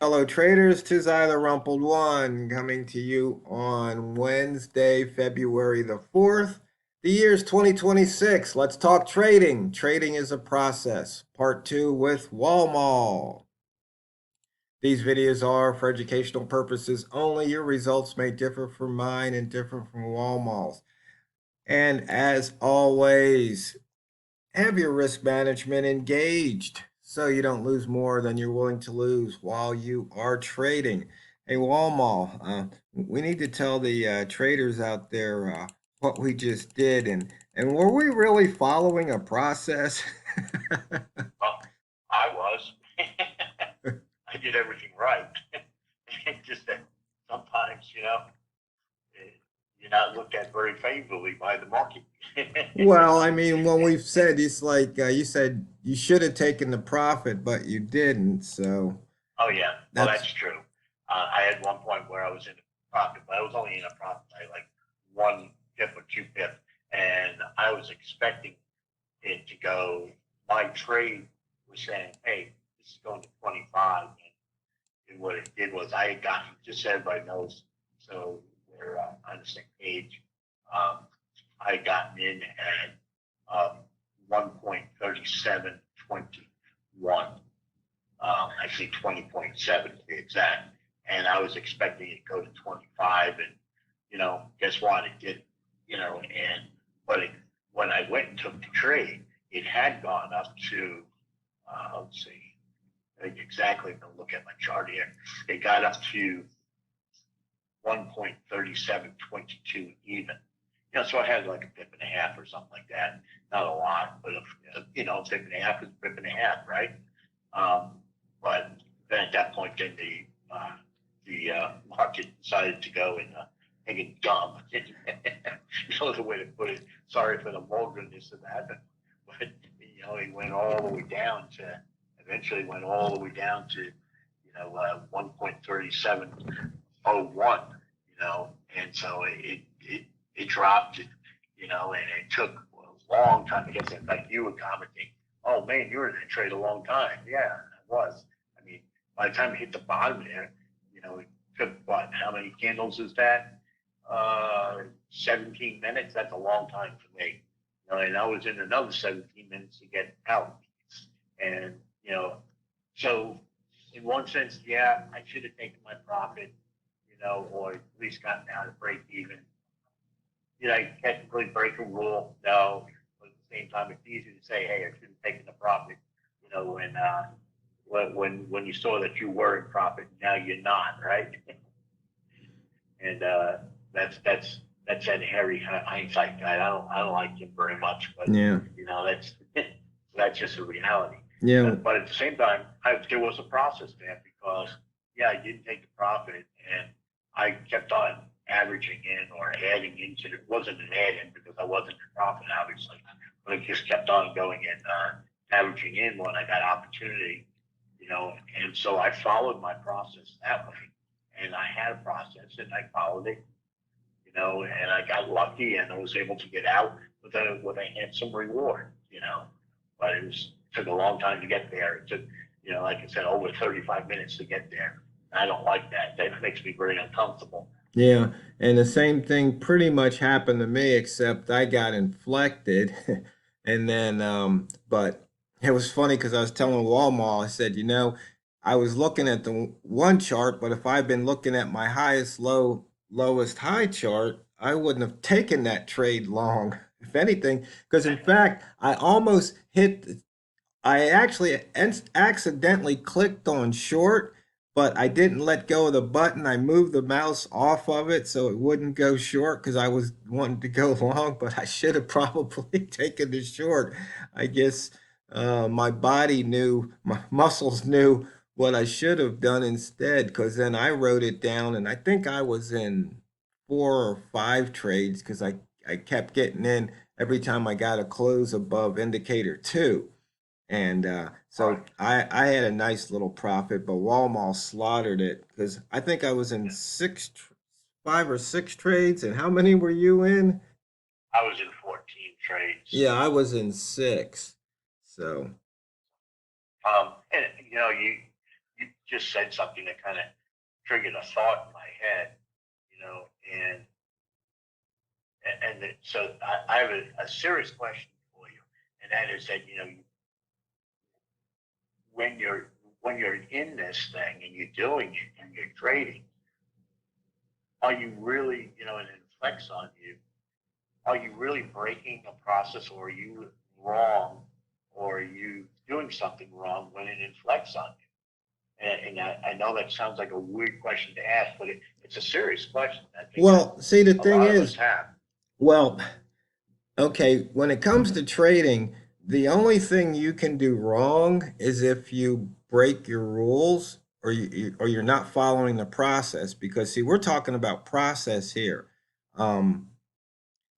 Fellow traders, 'tis I, TheRumpledOne, coming to you on Wednesday, February the 4th. The year's 2026. Let's talk trading. Trading is a process. Part 2 with Walmal. These videos are for educational purposes only. Your results may differ from mine and differ from Walmal's. And as always, have your risk management engaged so you don't lose more than you're willing to lose while you are trading. Hey, Walmal, we need to tell the traders out there what we just did, and were we really following a process? Well, I was. I did everything right. Just that sometimes, you're not looked at very favorably by the market. Well, I mean, when we've said it's like you said you should have taken the profit, but you didn't. So Oh yeah, well that's that's true. I had one point where I was in a profit, but I was only in a profit by like 1 pip or 2 pip, and I was expecting it to go. My trade was saying, "Hey, this is going to 25," and what it did was I had gotten, just so everybody knows, so we're on the same page. Um, I had gotten in at 1.3721. Actually 20.7 to be exact. And I was expecting it to go to 25, and guess what? It did. And when I went and took the trade, it had gone up to let's see, exactly. I'm gonna look at my chart here. It got up to 1.3722 even. So I had like a pip and a half or something like that. Not a lot, but a pip and a half is a pip and a half, right? But then at that point, then the market decided to go and make it dumb. The way to put it. Sorry for the vulgarness of that, but it went all the way down to. Eventually, went all the way down to 1.3701. And so it dropped. And it took a long time to get there. Like you were commenting, oh man, you were in that trade a long time. Yeah, I was. I mean, by the time it hit the bottom there, it took what? How many candles is that? 17 minutes. That's a long time for me. And I was in another 17 minutes to get out. And so in one sense, yeah, I should have taken my profit, or at least gotten out of break even. Did I technically break a rule? No. But at the same time, it's easy to say, hey, I should have taken the profit, when you saw that you were in profit, now you're not, right? And that's that Harry hindsight guy. I don't like him very much, but yeah, that's just a reality. yeah. But at the same time, there was a process there because I didn't take the profit, and I kept on averaging in or adding into it. Wasn't an add in because I wasn't in profit, obviously, but it just kept on going and averaging in when I got opportunity, and so I followed my process that way, and I had a process and I followed it, and I got lucky and I was able to get out with a handsome reward, but it took a long time to get there. It took, like I said, over 35 minutes to get there. I don't like that. That makes me very uncomfortable. Yeah, and the same thing pretty much happened to me, except I got inflected. And then, but it was funny because I was telling Walmart, I said, I was looking at the one chart, but if I'd been looking at my highest low, lowest high chart, I wouldn't have taken that trade long, if anything, because in fact, I actually accidentally clicked on short, but I didn't let go of the button. I moved the mouse off of it so it wouldn't go short because I was wanting to go long, but I should have probably taken the short. I guess my body knew, my muscles knew what I should have done instead, because then I wrote it down, and I think I was in 4 or 5 trades because I kept getting in every time I got a close above indicator 2. And so Right. I had a nice little profit, but Walmart slaughtered it because I think I was in 5 or 6 trades. And how many were you in? I was in 14 trades. Yeah, I was in 6. So And just said something that kind of triggered a thought in my head, so I have a serious question for you, and that is that when you're in this thing and you're doing it and you're trading, are you really, and it reflects on you, are you really breaking a process, or are you wrong, or are you doing something wrong when it inflects on you? And I know that sounds like a weird question to ask, but it's a serious question. I think Well, see, the a thing lot of us is, have. well, okay, when it comes to trading, the only thing you can do wrong is if you break your rules, or you're not following the process. Because see, we're talking about process here. Um,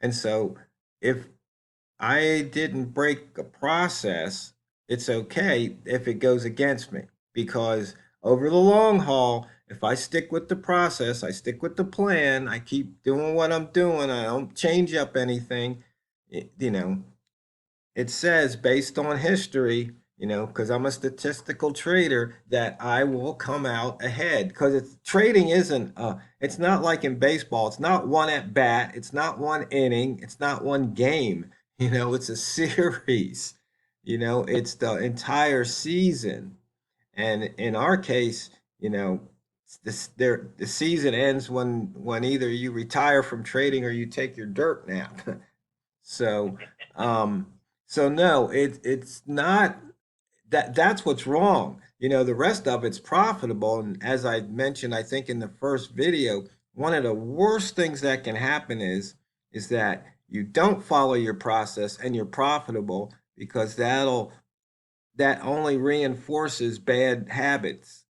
and so if I didn't break a process, it's okay if it goes against me, because over the long haul, if I stick with the process, I stick with the plan, I keep doing what I'm doing, I don't change up anything, you know, it says based on history, because I'm a statistical trader, that I will come out ahead. Because trading isn't, it's not like in baseball. It's not one at bat. It's not one inning. It's not one game. It's a series. It's the entire season. And in our case, the season ends when either you retire from trading or you take your dirt nap. So, um, so no, it's not that's what's wrong. The rest of it's profitable. And as I mentioned, I think in the first video, one of the worst things that can happen is that you don't follow your process and you're profitable, because that only reinforces bad habits,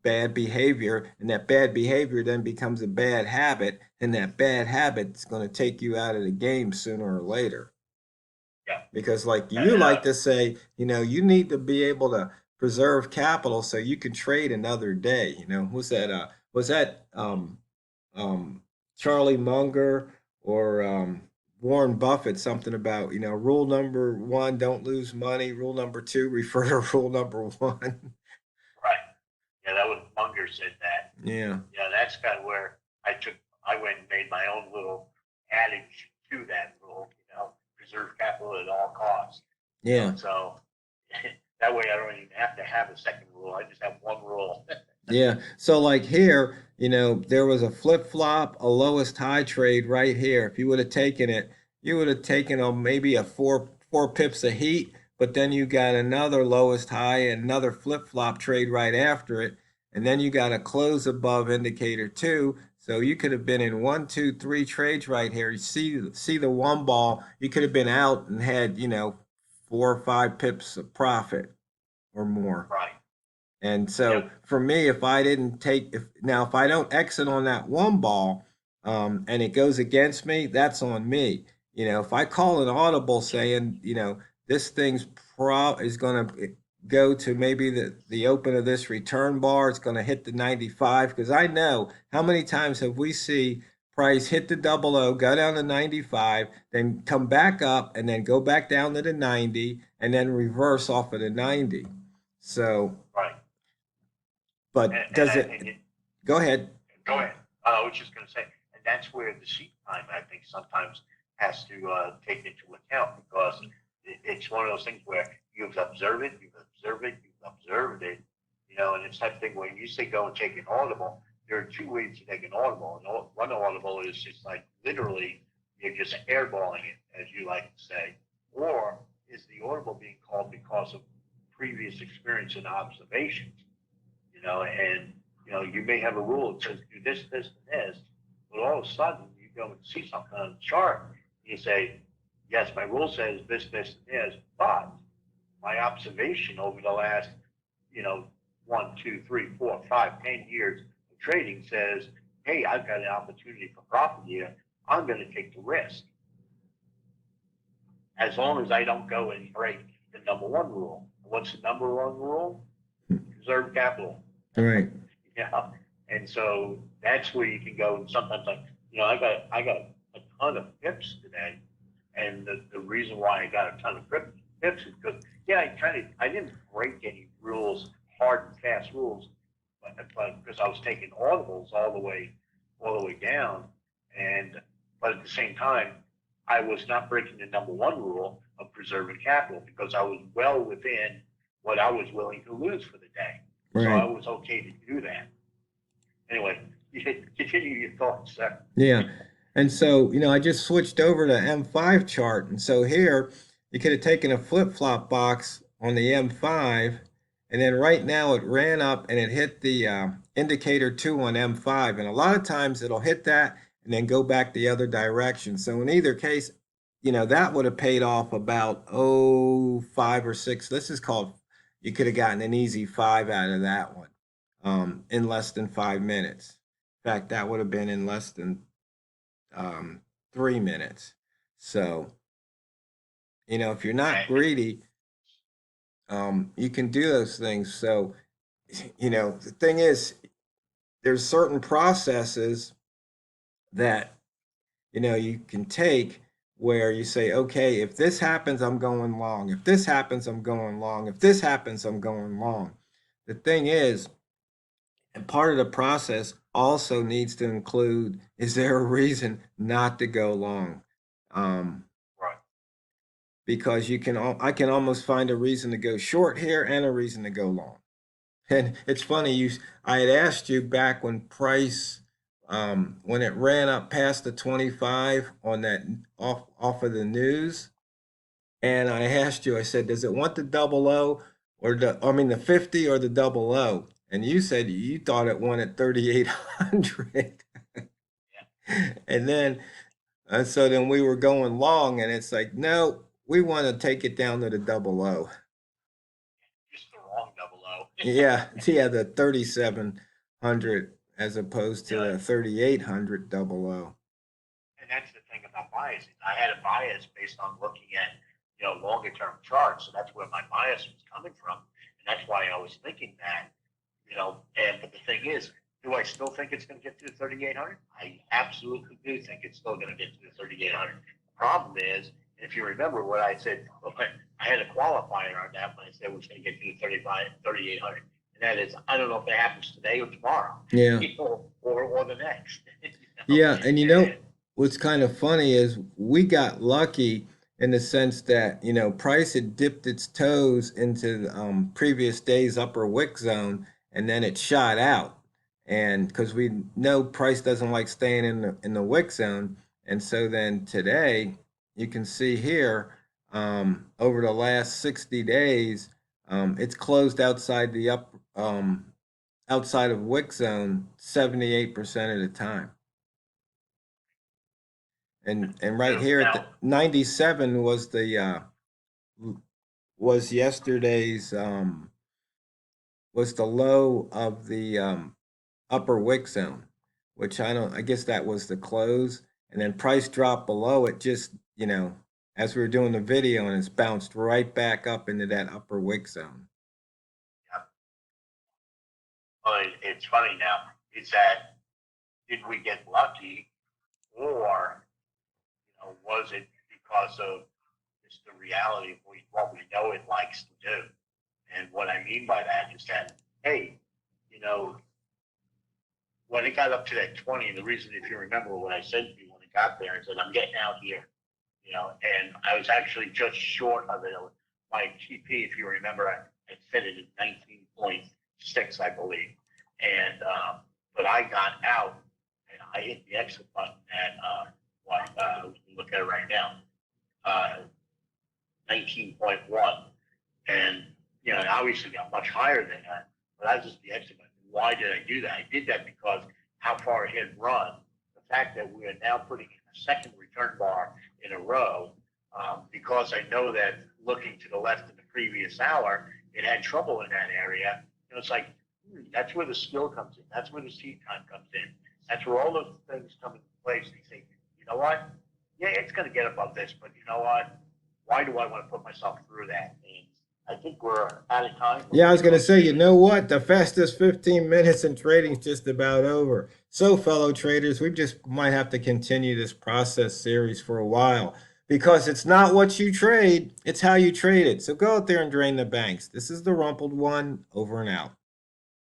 bad behavior, and that bad behavior then becomes a bad habit, and that bad habit's going to take you out of the game sooner or later. Yeah. Because like you And like to say, you need to be able to preserve capital so you can trade another day. Was that um Charlie Munger or Warren Buffett, something about, rule number one, don't lose money, rule number two, refer to rule number one. right. Yeah, that was Munger said that. Yeah. Yeah, that's kind of where I went and made my own little adage to that rule, preserve capital at all costs. Yeah. So that way I don't even have to have a second rule. I just have one rule. Yeah. So like here, there was a flip flop, a lowest high trade right here. If you would have taken it, you would have taken maybe a four pips of heat, but then you got another lowest high and another flip flop trade right after it. And then you got a close above indicator two. So you could have been in 1, 2, 3 trades right here. You see the one ball, you could have been out and had, 4 or 5 pips of profit or more. Right. And so Yep. for me, if I didn't take, if I don't exit on that one ball, and it goes against me, that's on me. If I call an audible saying, this thing's is going to go to maybe the open of this return bar, it's going to hit the 95, because I know how many times have we see price hit the double O, go down to 95, then come back up and then go back down to the 90 and then reverse off of the 90. So, Right. but And does I it? think Go ahead. go ahead. I was just going to say, and that's where the seat time, I think, sometimes has to take into account, because it's one of those things where you've observed it, and it's that thing where you say go and take an audible. There are two ways to take an audible. And one audible is just like literally you're just airballing it, as you like to say, or is the audible being called because of previous experience and observations? And you may have a rule that says do this, this, and this, but all of a sudden you go and see something on the chart, and you say, yes, my rule says this, this, and this, but my observation over the last, 1, 2, 3, 4, 5, 10 years of trading says, hey, I've got an opportunity for profit here. I'm going to take the risk. As long as I don't go and break the number one rule. What's the number one rule? Preserve capital. Right. Yeah. And so that's where you can go. And sometimes I got a ton of pips today. And the reason why I got a ton of pips is because, I didn't break any rules hard and fast rules, but because I was taking audibles all the way down, and but at the same time, I was not breaking the number one rule of preserving capital because I was well within what I was willing to lose for the day. So I Right. was okay to do that. Anyway, you continue your thoughts, sir. Yeah. And so, I just switched over to M5 chart. And so here, you could have taken a flip-flop box on the M5, and then right now it ran up and it hit the indicator 2 on M5. And a lot of times it'll hit that and then go back the other direction. So in either case, that would have paid off about, 5 or 6. This is called, you could have gotten an easy 5 out of that one in less than 5 minutes. In fact, that would have been in less than 3 minutes. So, if you're not And greedy, you can do those things. So, the thing is, there's certain processes that, you can take where you say, okay, if this happens, I'm going long. If this happens, I'm going long. If this happens, I'm going long. The thing is, and part of the process also needs to include, is there a reason not to go long? right, Because I can almost find a reason to go short here and a reason to go long. And it's funny, I had asked you back when price, when it ran up past the 25 on that off of the news, and I asked you, I said, does it want the double O or the 50 or the double O? And you said you thought it wanted 3,800. yeah, And then, so then we were going long, and it's like, no, we want to take it down to the double O. just the wrong double O. Yeah, yeah, the 3,700 as opposed to Yeah, the 3,800 double O. and that's the thing about biases. I had a bias based on looking at longer term charts, so that's where my bias was coming from, and that's why I was thinking that. And but the thing is, do I still think it's going to get to the 3,800? I absolutely do think it's still going to get to the 3,800. The problem is, if you remember what I said, I had a qualifier on that when I said it was going to get to the 3,800, and that is, I don't know if it happens today or tomorrow, Yeah. or the next. Yeah, and And what's kind of funny is we got lucky in the sense that, price had dipped its toes into the previous day's upper wick zone and then it shot out. And because we know price doesn't like staying in the wick zone. And so then today, you can see here, over the last 60 days, it's closed outside of wick zone 78% of the time. And right here at the now, 97 was yesterday's was the low of the upper wick zone, which I guess that was the close, and then price dropped below it just, as we were doing the video, and it's bounced right back up into that upper wick zone. it's funny now. Is that did we get lucky, or was it because of just the reality of what we know it likes to do? And what I mean by that is that, hey, you know, when it got up to that 20, the reason, if you remember what I said to you when it got there, I said, I'm getting out here, and I was actually just short of it. My TP, if you remember, I set it at 19.6, I believe. And, but I got out and I hit the exit button at, we can look at it right now, 19.1. And, it obviously got much higher than that, but I was just the exit button. Why did I do that? I did that because how far it had run, the fact that we are now putting in a second return bar in a row, because I know that looking to the left in the previous hour, it had trouble in that area. It's like, that's where the skill comes in. That's where the seed time comes in. That's where all those things come into place. And you say, you know what? Yeah, it's going to get above this, but you know what? Why do I want to put myself through that? And I think we're out of time. Yeah, I was going to say, you know what? The fastest 15 minutes in trading is just about over. So, fellow traders, we just might have to continue this process series for a while because it's not what you trade, it's how you trade it. So go out there and drain the banks. This is the Rumpled One, over and out.